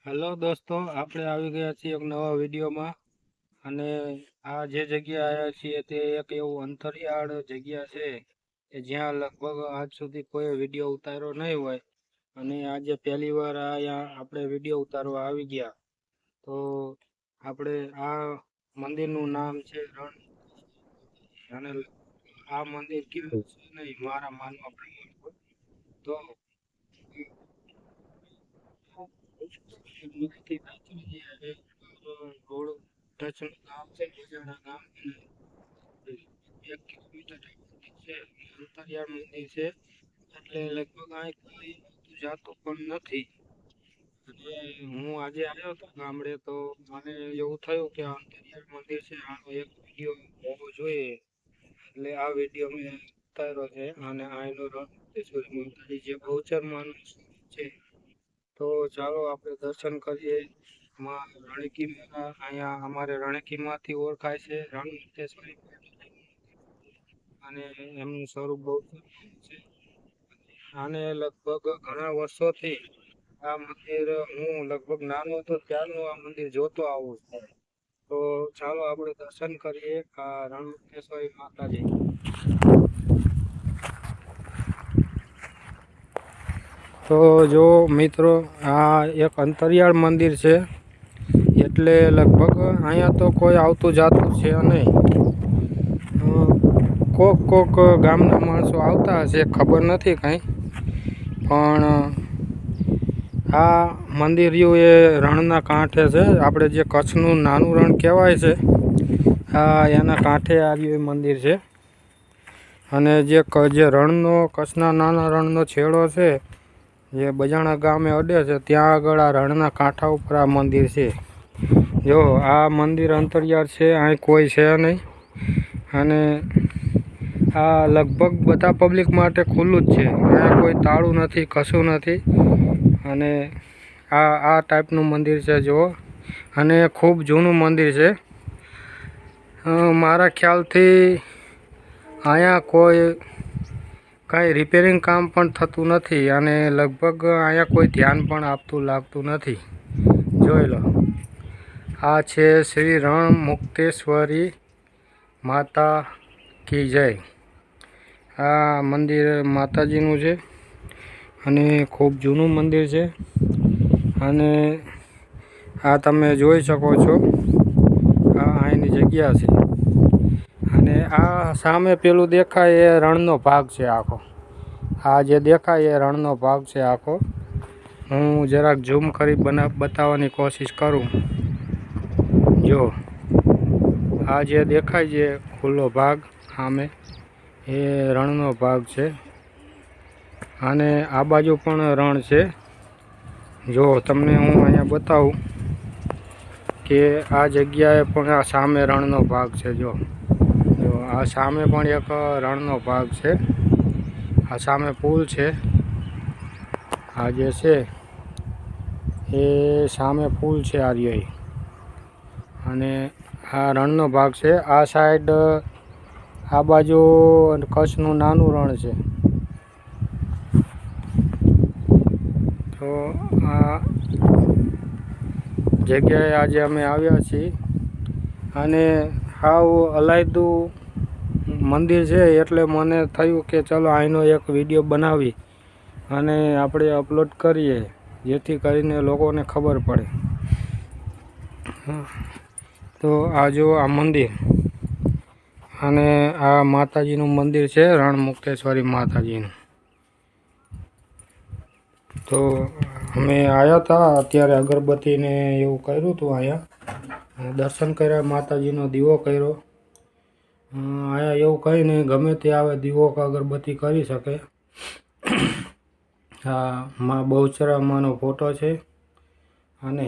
Hello દોસ્તો, આપણે આવી ગયા છીએ એક નવા વિડીયોમાં. અને આ જે જગ્યા આવ્યા છીએ તે એક એવું અંતરિયાળ જગ્યા છે કે જ્યાં લગભગ આજ સુધી કોઈ વિડીયો ઉતાર્યો નહીં હોય. અને આજે પહેલી વાર અહીંયા આપણે વિડીયો ઉતારવા આવી ગયા. તો આપણે આ મંદિરનું નામ છે રણ. અને આ મંદિર કેવું છે નહીં મારા માનવા પ્રમાણે તો મુખથી તાત્વિય રોડ ટચનું ગામ છે ગજાણા ગામ. અને 1 કિલોમીટર છે અંતરિયાળ મંદિર છે. એટલે લગભગ અહીં કોઈ જાતું પણ નથી. અને હું આજે આવ્યો હતો ગામડે તો મને એવું થયું કે આ અંતરિયાળ મંદિર છે આનો એક વિડીયો હોવો જોઈએ. એટલે આ વિડીયો મેં ઉતાર્યો છે. અને આનો રણેશ્વરી માતાજી જે બહુચરમાનું છે. તો ચાલો આપણે દર્શન કરીએ. માં રણકી મેળા અહીંયા અમારે રણકીમાંથી ઓળખાય છે રણેશ્વરી. અને એમનું સ્વરૂપ બહુ છે. આને લગભગ ઘણા વર્ષોથી આ મંદિર હું લગભગ નાનો હતો ત્યારનું આ મંદિર જોતો આવું છું. તો ચાલો આપણે દર્શન કરીએ આ રણેશ્વરી માતાજી. તો જો મિત્રો, આ એક અંતરિયાળ મંદિર છે. એટલે લગભગ અહીંયા તો કોઈ આવતું જાતું છે નહીં. કોક ગામના માણસો આવતા હશે, ખબર નથી કાંઈ. પણ આ મંદિર એ રણના કાંઠે છે. આપણે જે કચ્છનું નાનું રણ કહેવાય છે, આ એના કાંઠે આવ્યું મંદિર છે. અને જે રણનો કચ્છના નાના રણનો છેડો છે જે બજાણા ગામે અડે છે, ત્યાં આગળ આ રણના કાંઠા ઉપર આ મંદિર છે. જો આ મંદિર અંતરિયાળ છે, અહીં કોઈ છે નહીં. અને આ લગભગ બધા પબ્લિક માટે ખુલ્લું જ છે. અહીંયા કોઈ તાળું નથી, કશું નથી. અને આ ટાઈપનું મંદિર છે જો. અને ખૂબ જૂનું મંદિર છે. મારા ખ્યાલથી અહીંયા કોઈ કાંઈ રિપેરિંગ કામ પણ થતું નથી. અને લગભગ અહીંયા કોઈ ધ્યાન પણ આપતું લાગતું નથી. જોઈ લો, આ છે શ્રી રણ મુક્તેશ્વરી માતા કી જય. આ મંદિર માતાજીનું છે. અને ખૂબ જૂનું મંદિર છે. અને આ તમે જોઈ શકો છો, આ અહીંની જગ્યા છે. અને આ સામે પેલું દેખાય એ રણનો ભાગ છે આખો. આ જે દેખાય એ રણનો ભાગ છે આખો. હું જરાક ઝૂમ કરી બતાવવાની કોશિશ કરું. જો આ જે દેખાય છે ખુલ્લો ભાગ સામે, એ રણનો ભાગ છે. અને આ બાજુ પણ રણ છે. જો તમને હું અહીંયા બતાવું કે આ જગ્યાએ પણ આ સામે રણનો ભાગ છે. જો આ સામે પણ એક રણનો ભાગ છે. આ સામે પુલ છે. આ જે છે એ સામે પુલ છે આર્યઈ. અને આ રણનો ભાગ છે. આ સાઈડ આ બાજુ કચ્છનું નાનું રણ છે. તો આ જગ્યાએ આજે અમે આવ્યા છીએ. અને હાવ અલાયદું મંદિર છે. એટલે મને થયું કે ચલો અહીંનો એક વિડીયો બનાવી અને આપણે અપલોડ કરીએ, જેથી કરીને લોકોને ખબર પડે. તો આ જો આ મંદિર, અને આ માતાજીનું મંદિર છે રણ મુક્તેશ્વરી માતાજીનું. તો અમે આવ્યા હતા અત્યારે, અગરબત્તીને એવું કર્યું હતું અહીંયા. દર્શન કર્યા, માતાજીનો દીવો કર્યો. અહીંયા એવું કંઈ નહીં, ગમે તે આવે દીવો કે અગરબત્તી કરી શકે. આ મા બહુચરામાનો ફોટો છે. અને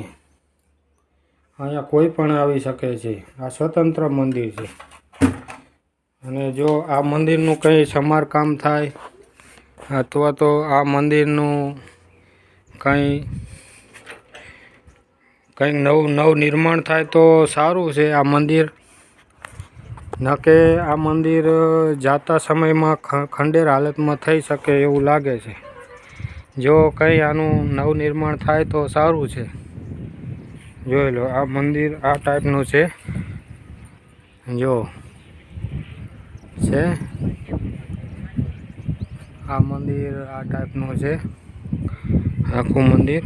અહીંયા કોઈ પણ આવી શકે છે. આ સ્વતંત્ર મંદિર છે. અને જો આ મંદિરનું કંઈ સમારકામ થાય અથવા તો આ મંદિરનું કંઈક નવું નિર્માણ થાય તો સારું છે આ મંદિર. ન કે આ મંદિર જાતા સમયમાં ખંડેર હાલતમાં થઈ શકે એવું લાગે છે. જો કંઈ આનું નવું નિર્માણ થાય તો સારું છે. જોઈ લો આ મંદિર આ ટાઈપનું છે, જો છે આ મંદિર આ ટાઈપનું છે આખું મંદિર,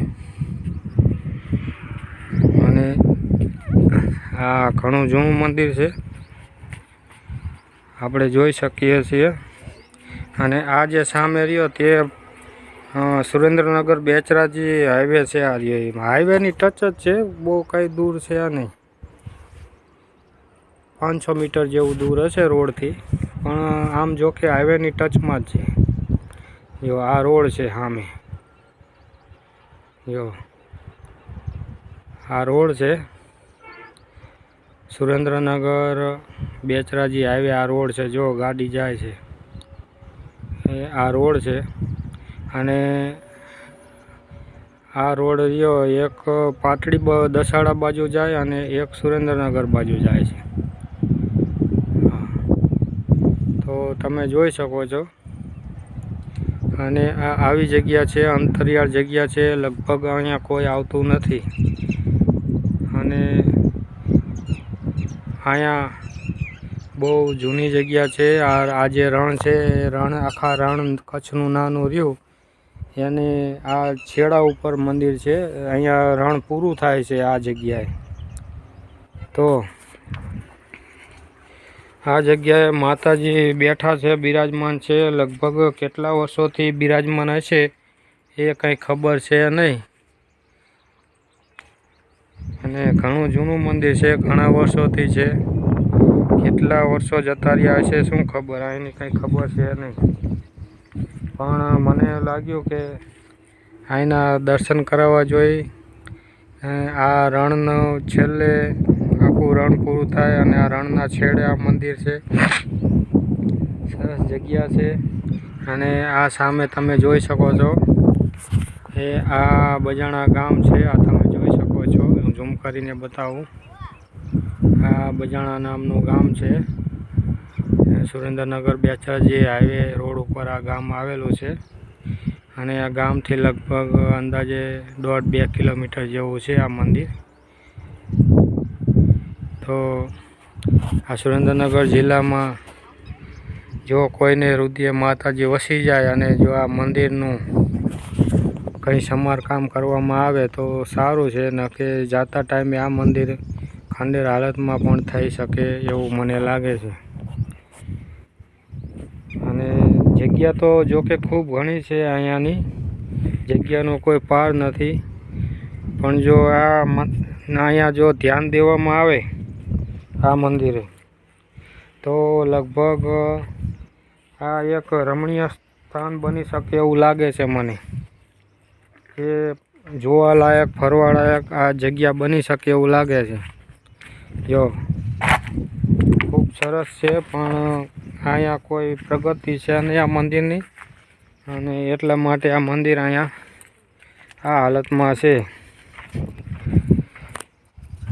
અને આ ઘણું જૂનું મંદિર છે આપણે જોઈ શકીએ છીએ. અને આ જે સામે રહ્યો તે સુરેન્દ્રનગર બેચરાજી હાઈવે છે. આ રહ્યો હાઈવેની ટચ જ છે, બહુ કંઈ દૂર છે નહીં, 500 મીટર જેવું દૂર હશે રોડથી, પણ આમ જો કે હાઈવેની ટચમાં જ છે. જો આ રોડ છે સામે, જો આ રોડ છે સુરેન્દ્રનગર બેચરાજી હાઈવે, આ રોડ છે. જો ગાડી જાય છે એ આ રોડ છે. અને આ રોડ રહ્યો એક પાટડી દસાડા બાજુ જાય અને એક સુરેન્દ્રનગર બાજુ જાય છે. તો તમે જોઈ શકો છો. અને આ આવી જગ્યા છે, અંતરિયાળ જગ્યા છે, લગભગ અહીંયા કોઈ આવતું નથી. અને અહીંયા બહુ જૂની જગ્યા છે. આ જે રણ છે એ રણ, આખા રણ કચ્છનું નાનું રહ્યું એને આ છેડા ઉપર મંદિર છે. અહીંયા રણ પૂરું થાય છે આ જગ્યાએ. તો આ જગ્યાએ માતાજી બેઠા છે, બિરાજમાન છે. લગભગ કેટલા વર્ષોથી બિરાજમાન હશે એ કંઈ ખબર છે નહીં. અને ઘણું જૂનું મંદિર છે, ઘણા વર્ષોથી છે. કેટલા વર્ષો જતા રહ્યા હશે શું ખબર, એની કંઈ ખબર છે નહીં. પણ મને લાગ્યું કે અહીંના દર્શન કરાવવા જોઈએ. આ રણનો છેલ્લે આખું રણ પૂરું થાય અને આ રણના છેડે આ મંદિર છે. સરસ જગ્યા છે. અને આ સામે તમે જોઈ શકો છો એ આ બજાણા ગામ છે. આ તમે જોઈ શકો છો, હું ઝૂમ કરીને બતાવું. આ બજાણા નામનું ગામ છે. સુરેન્દ્રનગર બેચરાજી હાઈવે રોડ ઉપર આ ગામ આવેલું છે. અને આ ગામથી લગભગ અંદાજે 1.5-2 કિલોમીટર જેવું છે આ મંદિર. તો આ સુરેન્દ્રનગર જિલ્લામાં જો કોઈને હૃદય માતાજી વસી જાય અને જો આ મંદિરનું કંઈ સમારકામ કરવામાં આવે તો સારું છે. ન કે જાતા ટાઈમે આ મંદિર ખંડેર હાલતમાં પણ થઈ શકે એવું મને લાગે છે. અને જગ્યા તો જો કે ખૂબ ઘણી છે, અહીંયાની જગ્યાનો કોઈ પાર નથી. પણ જો આ અહીંયા જો ધ્યાન દેવામાં આવે આ મંદિરે તો લગભગ આ એક રમણીય સ્થાન બની શકે એવું લાગે છે મને, કે જોવાલાયક ફરવાલાયક આ જગ્યા બની શકે એવું લાગે છે. જો ખૂબ સરસ છે, પણ અહીંયા કોઈ પ્રગતિ છે નહીં આ મંદિરની, અને એટલા માટે આ મંદિર અહીંયા આ હાલતમાં છે.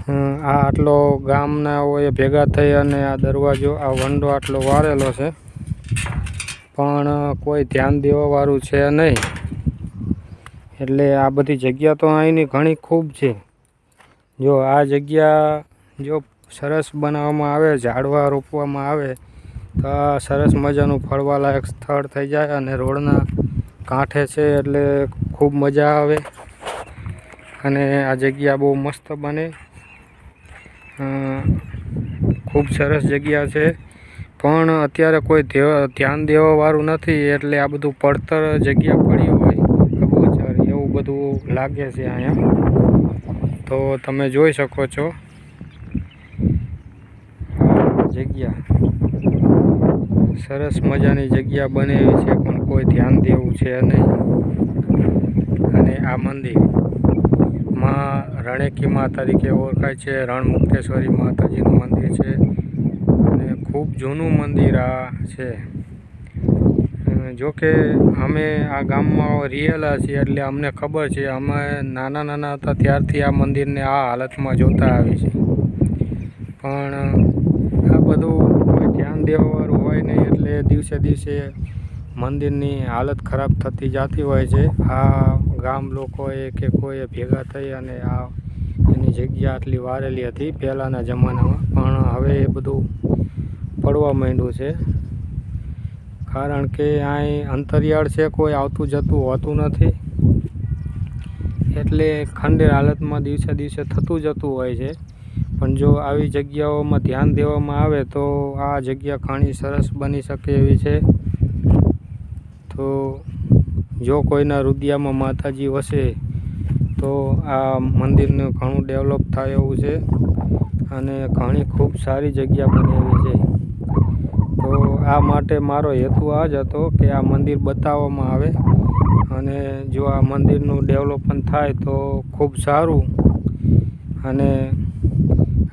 આ આટલો ગામનાઓએ ભેગા થઈ અને આ દરવાજો, આ વંડો આટલો વાળેલો છે, પણ કોઈ ધ્યાન દેવાવાળું છે નહીં. એટલે આ બધી જગ્યા તો અહીંની ઘણી ખૂબ છે. જો આ જગ્યા જો સરસ બનાવવામાં આવે, ઝાડવા રોપવામાં આવે તો આ સરસ મજાનું ફરવાલાયક સ્થળ થઈ જાય. અને રોડના કાંઠે છે એટલે ખૂબ મજા આવે. અને આ જગ્યા બહુ મસ્ત બને, ખૂબ સરસ જગ્યા છે. પણ અત્યારે કોઈ ધ્યાન દેવાવાળું નથી, એટલે આ બધું પડતર જગ્યા પડી હોય અગોચર એવું બધું લાગે છે અહીંયા. તો તમે જોઈ શકો છો જગ્યા સરસ મજાની જગ્યા બને એવી છે, પણ કોઈ ધ્યાન દેવું છે નહીં. અને આ મંદિર માં રણેકી મા તરીકે ઓળખાય છે. રણમુક્તેશ્વરી માતાજીનું મંદિર છે, અને ખૂબ જૂનું મંદિર આ છે. જોકે અમે આ ગામમાં રહેલા છીએ એટલે અમને ખબર છે. અમે નાના હતા ત્યારથી આ મંદિરને આ હાલતમાં જોતા આવી છે. પણ આ બધું કોઈ ધ્યાન દેવાવાળું હોય નહીં, એટલે દિવસે દિવસે મંદિરની હાલત ખરાબ થતી જતી હોય છે. આ ગામ લોકોએ કે કોઈએ ભેગા થઈ અને આ એની જગ્યા આટલી વારેલી હતી પહેલાંના જમાનામાં, પણ હવે એ બધું પડવા માંડ્યું છે. કારણ કે અહીં અંતરિયાળ છે, કોઈ આવતું જતું હોતું નથી, એટલે ખંડેર હાલતમાં દિવસે દિવસે થતું જતું હોય છે. પણ જો આવી જગ્યાઓમાં ધ્યાન દેવામાં આવે તો આ જગ્યા ઘણી સરસ બની શકે એવી છે. તો જો કોઈના હૃદયમાં માતાજી વસે તો આ મંદિરનું ઘણું ડેવલપ થાય એવું છે અને ઘણી ખૂબ સારી જગ્યા બની એવી છે. તો આ માટે મારો હેતુ આ જ હતો કે આ મંદિર બતાવવામાં આવે, અને જો આ મંદિરનું ડેવલપમેન્ટ થાય તો ખૂબ સારું. અને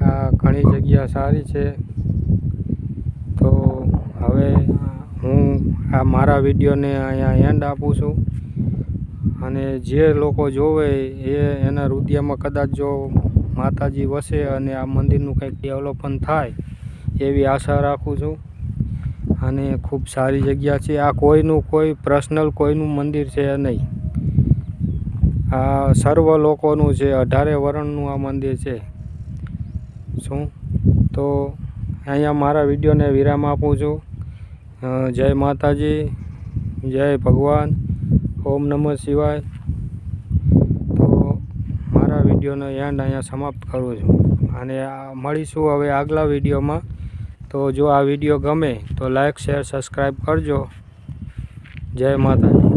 આ ઘણી જગ્યા સારી છે. તો હવે હું આ મારા વિડીયોને અહીંયા એન્ડ આપું છું. અને જે લોકો જોવે એના હૃદયમાં કદાચ જો માતાજી વસે અને આ મંદિરનું કંઈક ડેવલપમેન્ટ થાય એવી આશા રાખું છું. અને ખૂબ સારી જગ્યા છે. આ કોઈનું કોઈ પર્સનલ કોઈનું મંદિર છે નહીં, આ સર્વ લોકોનું છે. 18 વર્ણનું આ મંદિર છે. શું તો અહીંયા મારા વિડીયોને વિરામ આપું છું. જય માતાજી, જય ભગવાન, ઓમ નમઃ શિવાય. તો મારા વિડીયોનો એન્ડ અહીંયા સમાપ્ત કરું છું, અને મળીશું હવે આગલા વિડીયોમાં. તો જો આ વિડીયો ગમે તો લાઈક, શેર, સબસ્ક્રાઈબ કરજો. જય માતાજી.